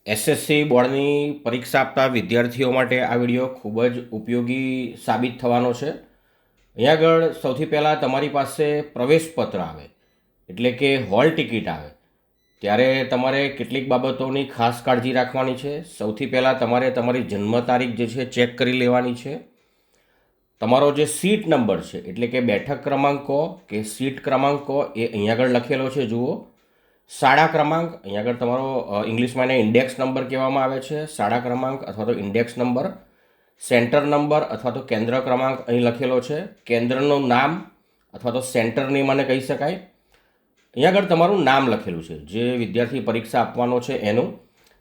SSC બોર્ડની પરીક્ષા આપતા વિદ્યાર્થીઓ માટે આ વિડીયો ખૂબ જ ઉપયોગી સાબિત થવાનો છે. અહીંયા આગળ સૌથી પહેલાં તમારી પાસે પ્રવેશપત્ર આવે એટલે કે હોલ ટિકિટ આવે ત્યારે તમારે કેટલીક બાબતોની ખાસ કાળજી રાખવાની છે. સૌથી પહેલાં તમારે તમારી જન્મ તારીખ જે છે ચેક કરી લેવાની છે. તમારો જે સીટ નંબર છે એટલે કે બેઠક ક્રમાંકો કે સીટ ક્રમાંકો એ અહીંયા આગળ લખેલો છે જુઓ. શાળા ક્રમાંક અહીંયા આગળ તમારો ઇંગ્લિશમાં એને ઇન્ડેક્સ નંબર કહેવામાં આવે છે. શાળા ક્રમાંક અથવા તો ઇન્ડેક્સ નંબર, સેન્ટર નંબર અથવા તો કેન્દ્ર ક્રમાંક અહીં લખેલો છે. કેન્દ્રનું નામ અથવા તો સેન્ટર નેમ આને કહી શકાય. અહીંયા આગળ તમારું નામ લખેલું છે. જે વિદ્યાર્થી પરીક્ષા આપવાનો છે એનું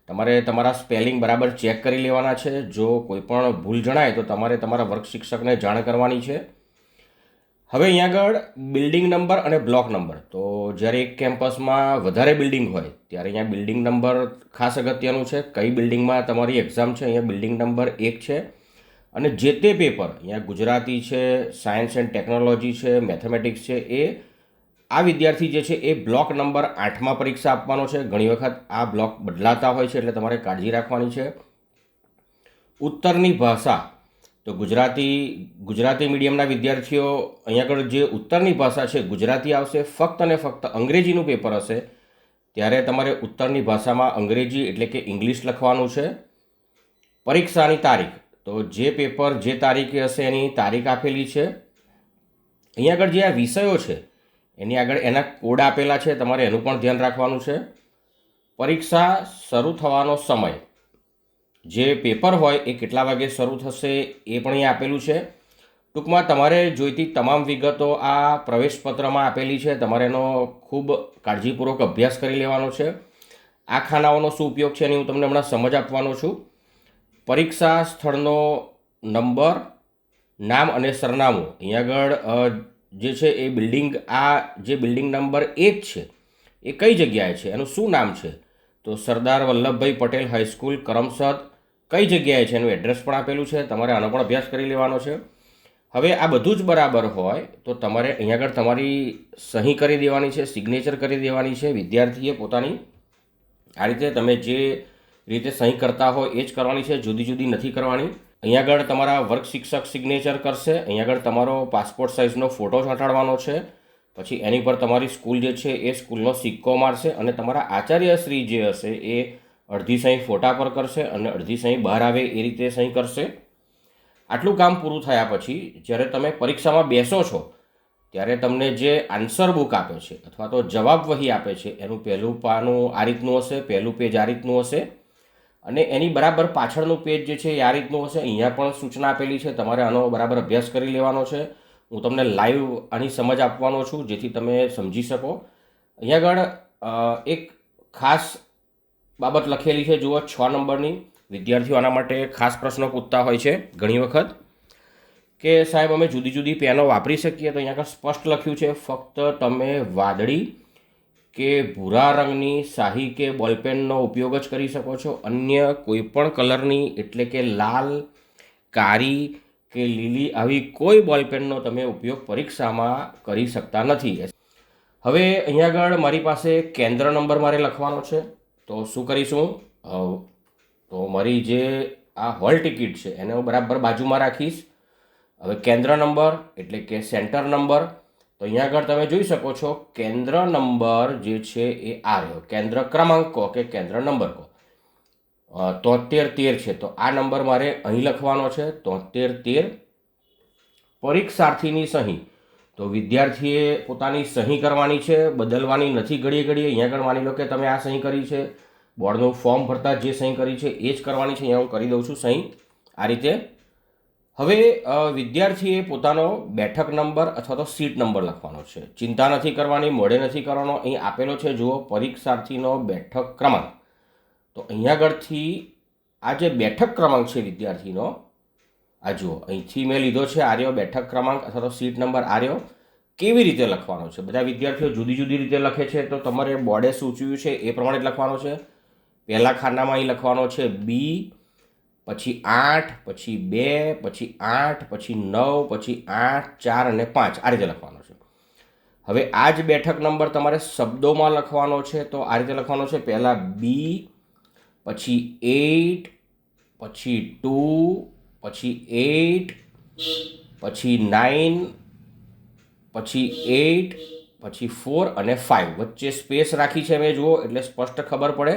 તમારે તમારા સ્પેલિંગ બરાબર ચેક કરી લેવાના છે. જો કોઈ પણ ભૂલ જણાય તો તમારે તમારા વર્ગ શિક્ષકને જાણ કરવાની છે. હવે અહીંયા આગળ બિલ્ડિંગ નંબર અને બ્લોક નંબર, તો જ્યારે એક કેમ્પસમાં વધારે બિલ્ડિંગ હોય ત્યારે અહીંયા બિલ્ડિંગ નંબર ખાસ અગત્યનું છે. કઈ બિલ્ડિંગમાં તમારી એક્ઝામ છે અહીંયા બિલ્ડિંગ નંબર 1 છે. અને જે તે પેપર અહીંયા ગુજરાતી છે, સાયન્સ એન્ડ ટેકનોલોજી છે, મેથેમેટિક્સ છે, એ આ વિદ્યાર્થી જે છે એ બ્લોક નંબર 8માં પરીક્ષા આપવાનો છે. ઘણી વખત આ બ્લોક બદલાતા હોય છે એટલે તમારે કાળજી રાખવાની છે. ઉત્તરની ભાષા, તો ગુજરાતી મીડિયમના વિદ્યાર્થીઓ અહીંયા આગળ જે ઉત્તરની ભાષા છે ગુજરાતી આવશે. ફક્ત અને ફક્ત અંગ્રેજીનું પેપર હશે ત્યારે તમારે ઉત્તરની ભાષામાં અંગ્રેજી એટલે કે ઇંગ્લિશ લખવાનું છે. પરીક્ષાની તારીખ, તો જે પેપર જે તારીખે હશે એની તારીખ આપેલી છે. અહીંયા આગળ જે આ વિષયો છે એની આગળ એના કોડ આપેલા છે, તમારે એનું પણ ધ્યાન રાખવાનું છે. પરીક્ષા શરૂ થવાનો સમય, જે પેપર હોય એ કેટલા વાગે શરૂ થશે એ પણ અહીંયા આપેલું છે. ટૂંકમાં તમારે જોઈતી તમામ વિગતો આ પ્રવેશપત્રમાં આપેલી છે. તમારે એનો ખૂબ કાળજીપૂર્વક અભ્યાસ કરી લેવાનો છે. આ ખાનાઓનો શું ઉપયોગ છે એની હું તમને હમણાં સમજ આપવાનો છું. પરીક્ષા સ્થળનો નંબર, નામ અને સરનામું, અહીંયા આગળ જે છે એ બિલ્ડિંગ, આ જે બિલ્ડિંગ નંબર 1 છે એ કઈ જગ્યાએ છે, એનું શું નામ છે, તો સરદાર વલ્લભભાઈ પટેલ હાઈસ્કૂલ કરમસદ કઈ જગ્યાએ છે એનું એડ્રેસ પણ આપેલું છે. તમારે આનો પણ અભ્યાસ કરી લેવાનો છે. હવે આ બધું જ બરાબર હોય તો તમારે અહીંયા આગળ તમારી સહી કરી દેવાની છે, સિગ્નેચર કરી દેવાની છે. વિદ્યાર્થીએ પોતાની આ રીતે તમે જે રીતે સહી કરતા હોય એ જ કરવાની છે, જુદી જુદી નથી કરવાની. અહીંયા આગળ તમારા વર્ગ શિક્ષક સિગ્નેચર કરશે. અહીંયા આગળ તમારો પાસપોર્ટ સાઇઝનો ફોટો ચોંટાડવાનો છે. પછી એની પર તમારી સ્કૂલ જે છે એ સ્કૂલનો સિક્કો મારશે અને તમારા આચાર્યશ્રી જે હશે એ અડધી સહી ફોટા પર કરશે અને અડધી સહી બહાર આવે એ રીતે સહી કરશે. આટલું કામ પૂરું થયા પછી જ્યારે તમે પરીક્ષામાં બેસો છો ત્યારે તમને જે આન્સર બુક આપે છે અથવા તો જવાબ વહી આપે છે એનું પહેલું પાનું આ રીતનું હશે, પહેલું પેજ આ રીતનું હશે અને એની બરાબર પાછળનું પેજ જે છે એ આ રીતનું હશે. અહીંયા પણ સૂચના આપેલી છે, તમારે આનો બરાબર અભ્યાસ કરી લેવાનો છે. હું તમને લાઈવ આની સમજ આપવાનો છું જેથી તમે સમજી શકો. અહીંયા આગળ એક ખાસ બાબત લખેલી છે જુઓ, 6 નંબરની. વિદ્યાર્થીઓ આના માટે ખાસ પ્રશ્નો પૂછતા હોય છે ઘણી વખત કે સાહેબ અમે જુદી જુદી પેનો વાપરી શકીએ, તો અહીંયા આગળ સ્પષ્ટ લખ્યું છે ફક્ત તમે વાદળી કે ભૂરા રંગની શાહી કે બોલપેનનો ઉપયોગ જ કરી શકો છો. અન્ય કોઈ પણ કલરની એટલે કે લાલ, કાળી કે લીલી આવી કોઈ બોલપેનનો તમે ઉપયોગ પરીક્ષામાં કરી શકતા નથી. હવે અહીંયા આગળ મારી પાસે કેન્દ્ર નંબર મારે લખવાનો છે, તો શું કરીશું, તો મારી જે આ હોલ ટિકિટ છે એને હું બરાબર બાજુમાં રાખીશ. હવે કેન્દ્ર નંબર એટલે કે સેન્ટર નંબર, તો અહીંયા આગળ તમે જોઈ શકો છો કેન્દ્ર નંબર જે છે એ આ રહ્યો. કેન્દ્ર ક્રમાંક કહો કે કેન્દ્ર નંબર કહો, 7313 છે, તો આ નંબર મારે અહીં લખવાનો છે 7313. પરીક્ષાર્થીની સહી, તો વિદ્યાર્થીએ પોતાની સહી કરવાની છે, બદલવાની નથી ઘડીએ ઘડીએ. અહીંયા આગળ માની લો કે તમે આ સહી કરી છે, બોર્ડનું ફોર્મ ભરતા જે સહી કરી છે એ જ કરવાની છે. અહીંયા હું કરી દઉં છું સહી આ રીતે. હવે વિદ્યાર્થીએ પોતાનો બેઠક નંબર અથવા તો સીટ નંબર લખવાનો છે. ચિંતા નથી કરવાની, મોડે નથી કરવાનો. અહીં આપેલો છે જુઓ પરીક્ષાર્થીનો બેઠક ક્રમાંક, તો અહીંયા આગળથી આ જે બેઠક ક્રમાંક છે વિદ્યાર્થીનો, આ જુઓ અહીંથી મેં લીધો છે આર્યો બેઠક ક્રમાંક અથવા તો સીટ નંબર આર્યો. કેવી રીતે લખવાનો છે, બધા વિદ્યાર્થીઓ જુદી જુદી રીતે લખે છે, તો તમારે બોર્ડે સૂચવ્યું છે એ પ્રમાણે જ લખવાનો છે. પહેલા ખાનામાં અહીં લખવાનો છે બી, પછી 8, પછી 2, પછી 8, પછી 9, પછી 8, 4 અને 5 આ રીતે લખવાનો છે. હવે આ જ બેઠક નંબર તમારે શબ્દોમાં લખવાનો છે, તો આ રીતે લખવાનો છે. પહેલાં બી, પછી 8, પછી 2, પછી 8, પછી 9, પછી 8, પછી 4 અને 5 વચ્ચે સ્પેસ રાખી છે મેં, જુઓ એટલે સ્પષ્ટ ખબર પડે.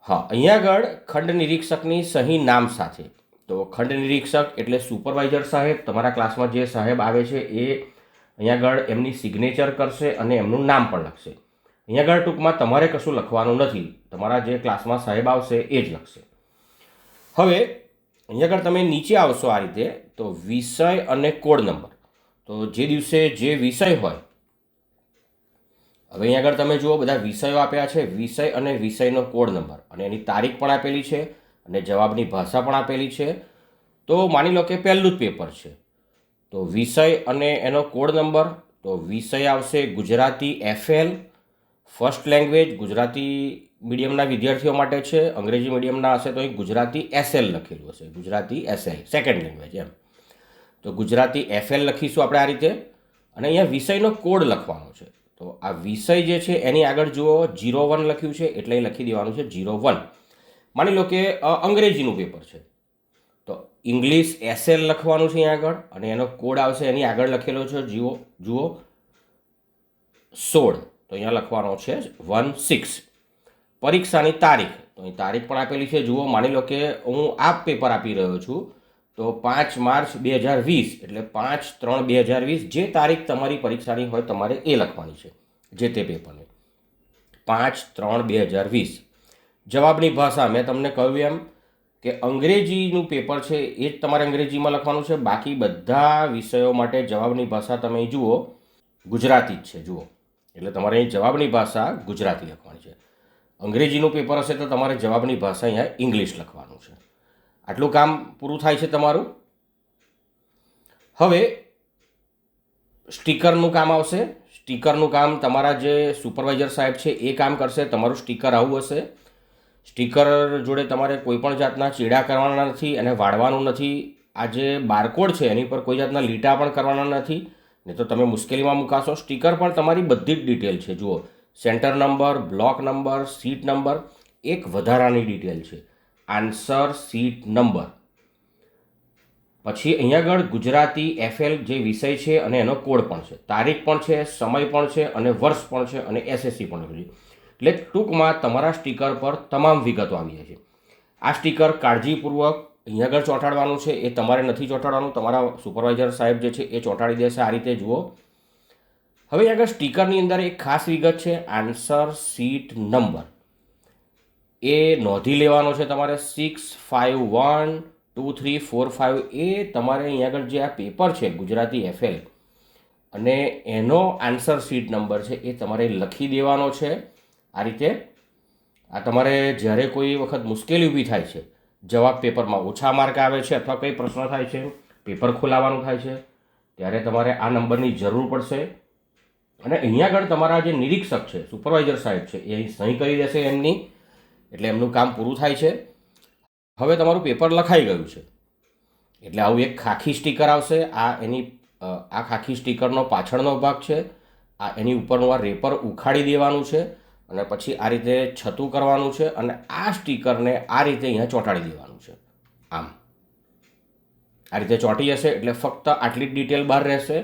હા, અહીંયા આગળ ખંડ નિરીક્ષકની સહી નામ સાથે. તો ખંડ નિરીક્ષક એટલે સુપરવાઇઝર સાહેબ, તમારા ક્લાસમાં જે સાહેબ આવે છે એ અહીંયા આગળ એમની સિગ્નેચર કરશે અને એમનું નામ પણ લખશે. અહીંયા આગળ ટૂંકમાં તમારે કશું લખવાનું નથી, તમારા જે ક્લાસમાં સાહેબ આવશે એ જ લખશે. હવે અહીંયા આગળ તમે નીચે આવશો આ રીતે, તો વિષય અને કોડ નંબર. તો જે દિવસે જે વિષય હોય, હવે અહીંયા આગળ તમે જુઓ બધા વિષયો આપ્યા છે, વિષય અને વિષયનો કોડ નંબર અને એની તારીખ પણ આપેલી છે અને જવાબની ભાષા પણ આપેલી છે. તો માની લો કે પહેલું જ પેપર છે, તો વિષય અને એનો કોડ નંબર. તો વિષય આવશે Gujarati FL, first language Gujarati મીડિયમના વિદ્યાર્થીઓ માટે છે. અંગ્રેજી મીડિયમના હશે તો અહીં ગુજરાતી SL લખેલું હશે, ગુજરાતી SL સેકન્ડ લેંગ્વેજ એમ. તો ગુજરાતી FL લખીશું આપણે આ રીતે અને અહીંયા વિષયનો કોડ લખવાનો છે. તો આ વિષય જે છે એની આગળ જુઓ 01 લખ્યું છે એટલે એ લખી દેવાનું છે 01. માની લો કે અંગ્રેજીનું પેપર છે તો ઇંગ્લિશ SL લખવાનું છે અહીંયા આગળ અને એનો કોડ આવશે એની આગળ લખેલો છે જુઓ 16. તો અહીંયા લખવાનો છે 16. પરીક્ષાની તારીખ, તો અહીં તારીખ પણ આપેલી છે જુઓ. માની લો કે હું આ પેપર આપી રહ્યો છું તો 5 માર્ચ 2020 એટલે 5/3/2020 જે તારીખ તમારી પરીક્ષાની હોય તમારે એ લખવાની છે, જે તે પેપરની 5/3/2020. જવાબની ભાષા મેં તમને કહ્યું એમ કે અંગ્રેજીનું પેપર છે એ જ તમારે અંગ્રેજીમાં લખવાનું છે. બાકી બધા વિષયો માટે જવાબની ભાષા તમે જુઓ ગુજરાતી જ છે જુઓ, એટલે તમારે અહીં જવાબની ભાષા ગુજરાતી લખવાની છે. અંગ્રેજીનું પેપર હશે તો તમારે જવાબની ભાષા અહીંયા ઇંગ્લિશ લખવાનું છે. આટલું કામ પૂરું થાય છે તમારું. હવે સ્ટીકરનું કામ આવશે. સ્ટીકરનું કામ તમારા જે સુપરવાઇઝર સાહેબ છે એ કામ કરશે. તમારું સ્ટીકર આવું હશે. સ્ટીકર જોડે તમારે કોઈ પણ જાતના ચેડા કરવાના નથી અને વાળવાનું નથી. આ જે બારકોડ છે એની પર કોઈ જાતના લીટા પણ કરવાના નથી, નહીં તો તમે મુશ્કેલીમાં મુકાશો. સ્ટીકર પર તમારી બધી જ ડિટેલ છે જુઓ, centre number, block number, seat number. એક વધારાની ડિટેલ છે, આન્સર સીટ નંબર. પછી અહીંયા આગળ ગુજરાતી FL જે વિષય છે અને એનો કોડ પણ છે, તારીખ પણ છે, સમય પણ છે અને વર્ષ પણ છે અને SSC પણ છે. એટલે ટૂંકમાં તમારા સ્ટીકર પર તમામ વિગતો આવી જાય છે. આ સ્ટીકર કાળજીપૂર્વક અહીંયા આગળ ચોંટાડવાનું છે, એ તમારે નથી ચોંટાડવાનું, તમારા સુપરવાઇઝર સાહેબ જે છે એ ચોંટાડી દેશે આ રીતે જુઓ. હવે અહીંયા આગળ સ્ટીકરની અંદર એક ખાસ વિગત છે, આન્સર સીટ નંબર. એ નોંધી લેવાનો છે તમારે 6, 5, 1, 2, 3, 4, 5. એ તમારે અહીંયા આગળ જે આ પેપર છે ગુજરાતી FL અને એનો આન્સર સીટ નંબર છે એ તમારે લખી દેવાનો છે આ રીતે. આ તમારે જ્યારે કોઈ વખત મુશ્કેલી ઊભી થાય છે, જવાબ પેપરમાં ઓછા માર્ક આવે છે અથવા કંઈ પ્રશ્ન થાય છે, પેપર ખોલાવવાનું થાય છે, ત્યારે તમારે આ નંબરની જરૂર પડશે. અને અહીંયા આગળ તમારા જે નિરીક્ષક છે, સુપરવાઇઝર સાહેબ છે, એ અહીં સહી કરી દેશે એમની, એટલે એમનું કામ પૂરું થાય છે. હવે તમારું પેપર લખાઈ ગયું છે એટલે આવું એક ખાખી સ્ટીકર આવશે. આ ખાખી સ્ટીકરનો પાછળનો ભાગ છે. આ એની ઉપરનું આ રેપર ઉખાડી દેવાનું છે અને પછી આ રીતે છતું કરવાનું છે અને આ સ્ટીકરને આ રીતે અહીંયા ચોંટાડી દેવાનું છે. આમ આ રીતે ચોંટી જશે એટલે ફક્ત આટલી જ ડિટેલ બહાર રહેશે.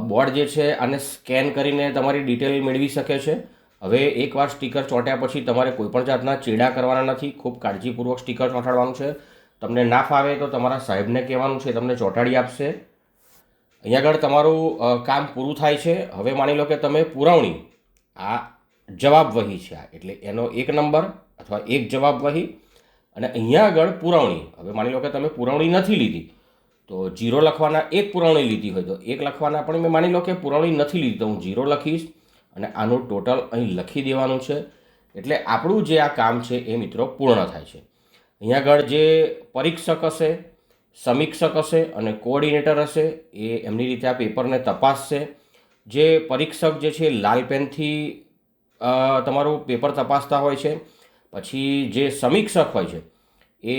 બોર્ડ જે છે આને સ્કેન કરીને તમારી ડિટેલ મેળવી શકે છે. હવે એકવાર સ્ટીકર ચોંટ્યા પછી તમારે કોઈપણ જાતના ચેડા કરવાના નથી. ખૂબ કાળજીપૂર્વક સ્ટીકર ચોંટાડવાનું છે. તમને ના ફાવે તો તમારા સાહેબને કહેવાનું છે, તમને ચોંટાડી આપશે. અહીંયા આગળ તમારું કામ પૂરું થાય છે. હવે માની લો કે તમે પુરવણી, આ જવાબ વહી છે એટલે એનો 1 નંબર અથવા 1 જવાબ વહી અને અહીંયા આગળ પુરવણી. હવે માની લો કે તમે પુરવણી નથી લીધી તો 0 લખવાના. 1 પુરવણી લીધી હોય તો 1 લખવાના, પણ મેં માની લો કે પુરવણી નથી લીધી તો હું 0 લખીશ અને આનું ટોટલ અહીં લખી દેવાનું છે. એટલે આપણું જે આ કામ છે એ મિત્રો પૂર્ણ થાય છે. અહીંયા આગળ જે પરીક્ષક હશે, સમીક્ષક હશે અને કોઓર્ડિનેટર હશે એ એમની રીતે આ પેપરને તપાસશે. જે પરીક્ષક જે છે લાલ પેનથી તમારું પેપર તપાસતા હોય છે. પછી જે સમીક્ષક હોય છે એ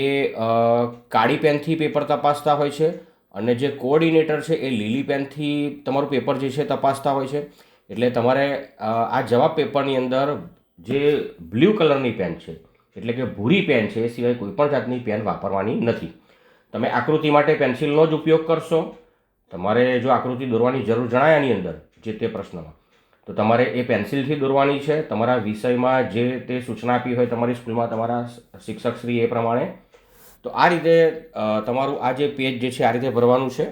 કાળી પેનથી પેપર તપાસતા હોય છે અને જે કોઓર્ડિનેટર છે એ લીલી પેનથી તમારું પેપર જે છે તપાસતા હોય છે. એટલે તમારે આ જવાબ પેપરની અંદર જે બ્લુ કલરની પેન છે, એટલે કે ભૂરી પેન છે, એ સિવાય કોઈ પણ જાતની પેન વાપરવાની નથી. તમે આકૃતિ માટે પેન્સિલનો જ ઉપયોગ કરશો. તમારે જો આકૃતિ દોરવાની જરૂર જણાય આની અંદર જે તે પ્રશ્નમાં, તો તમારે એ પેન્સિલથી દોરવાની છે. તમારા વિષયમાં જે તે સૂચના આપી હોય તમારી સ્કૂલમાં તમારા શિક્ષકશ્રી એ પ્રમાણે. તો આ રીતે તમારું આ જે પેજ જે છે આ રીતે ભરવાનું છે.